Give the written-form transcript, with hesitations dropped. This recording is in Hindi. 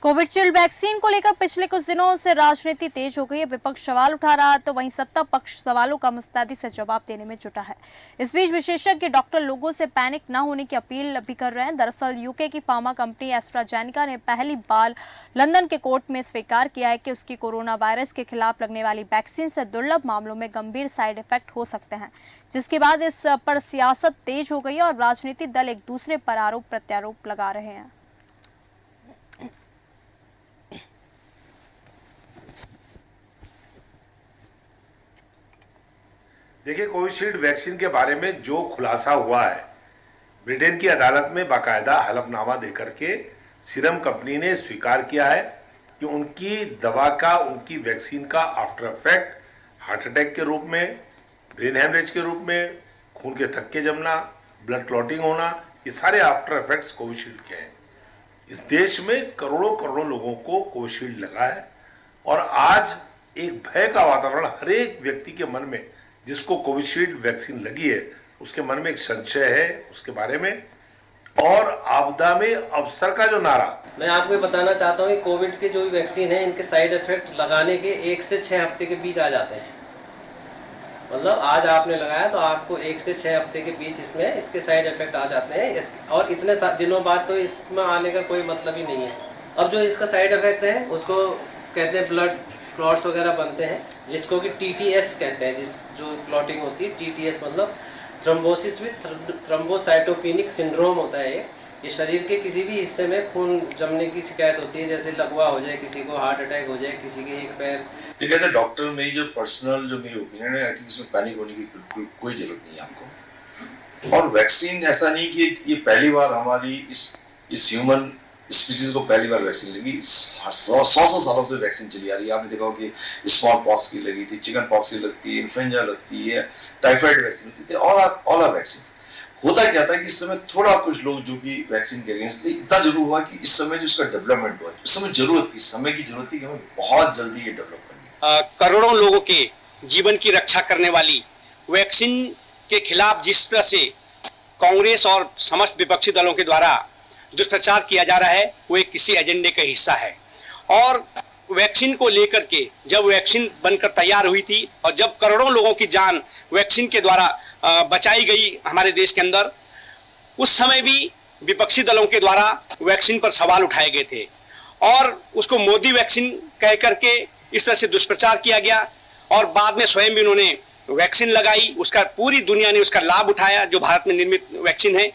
कोविशील्ड वैक्सीन को लेकर पिछले कुछ दिनों से राजनीति तेज हो गई है। विपक्ष सवाल उठा रहा है तो वहीं सत्ता पक्ष सवालों का मुस्तैदी से जवाब देने में जुटा है। इस बीच विशेषज्ञ डॉक्टर लोगों से पैनिक न होने की अपील भी कर रहे हैं। दरअसल यूके की फार्मा कंपनी एस्ट्राजेनेका ने पहली बार लंदन के कोर्ट में स्वीकार किया है कि उसकी कोरोना वायरस के खिलाफ लगने वाली वैक्सीन से दुर्लभ मामलों में गंभीर साइड इफेक्ट हो सकते हैं, जिसके बाद इस पर सियासत तेज हो गई है और राजनीतिक दल एक दूसरे पर आरोप प्रत्यारोप लगा रहे हैं। देखिए, कोविशील्ड वैक्सीन के बारे में जो खुलासा हुआ है, ब्रिटेन की अदालत में बाकायदा हलफनामा देकर के सीरम कंपनी ने स्वीकार किया है कि उनकी दवा का, उनकी वैक्सीन का आफ्टर इफेक्ट हार्ट अटैक के रूप में, ब्रेन हेमरेज के रूप में, खून के थक्के जमना, ब्लड क्लॉटिंग होना, ये सारे आफ्टर इफेक्ट्स कोविशील्ड के हैं। इस देश में करोड़ों करोड़ों लोगों को कोविशील्ड लगा है और आज एक भय का वातावरण हर एक व्यक्ति के मन में, जिसको कोविशील्ड वैक्सीन लगी है, उसके मन में एक संशय है उसके बारे में। और आपदा में अवसर का जो नारा, मैं आपको बताना चाहता हूँ कि कोविड के जो भी वैक्सीन है, इनके साइड इफेक्ट लगाने के 1 से 6 हफ्ते के बीच आ जाते हैं। मतलब आज आपने लगाया तो आपको 1 से 6 हफ्ते के बीच इसमें इसके साइड इफेक्ट आ जाते हैं, और इतने दिनों बाद तो इसमें आने का कोई मतलब ही नहीं है। अब जो इसका साइड इफेक्ट है उसको कहते हैं ब्लड क्लॉट्स वगैरह बनते हैं, जिसको कि TTS कहते हैं। जो क्लॉटिंग होती है, TTS मतलब थ्रोम्बोसिस विद थ्रोम्बोसाइटोपेनिक सिंड्रोम होता है। ये शरीर के किसी भी हिस्से में खून जमने की शिकायत होती है, जैसे लकवा हो जाए, किसी को हार्ट अटैक हो जाए, किसी के एक पैर। ठीक है, डॉक्टर मेरी जो मेरी ओपिनियन है, आई थिंक इसमें पैनिक होने की बिल्कुल कोई जरूरत नहीं है आपको। और वैक्सीन ऐसा नहीं कि ये पहली बार हमारी इस ह्यूमन स्पीसीज को पहली बार वैक्सीन लगी। 100 सालों से वैक्सीन चली आ रही है। आपने देखा हो कि स्मॉल पॉक्स की लगी थी, चिकन पॉक्स की लगती है, इन्फ्लुएंजा लगती है, टाइफाइड वैक्सीन होती थी, ऑल आर वैक्सीन। होता क्या था कि इस समय थोड़ा कुछ लोग जो कि वैक्सीन के अगेंस्ट थे, इतना जरूर हुआ कि इस समय जो इसका डेवलपमेंट हुआ, इस समय जरूरत थी, समय की जरूरत थी कि हमें बहुत जल्दी ये डेवलप करनी। करोड़ों लोगों के जीवन की रक्षा करने वाली वैक्सीन के खिलाफ जिस तरह से कांग्रेस और समस्त विपक्षी दलों के द्वारा दुष्प्रचार किया जा रहा है, वो एक किसी एजेंडे का हिस्सा है। और वैक्सीन को लेकर के जब वैक्सीन बनकर तैयार हुई थी और जब करोड़ों लोगों की जान वैक्सीन के द्वारा बचाई गई हमारे देश के अंदर, उस समय भी विपक्षी दलों के द्वारा वैक्सीन पर सवाल उठाए गए थे और उसको मोदी वैक्सीन कह करके इस तरह से दुष्प्रचार किया गया। और बाद में स्वयं भी उन्होंने वैक्सीन लगाई, उसका पूरी दुनिया ने उसका लाभ उठाया, जो भारत में निर्मित वैक्सीन है।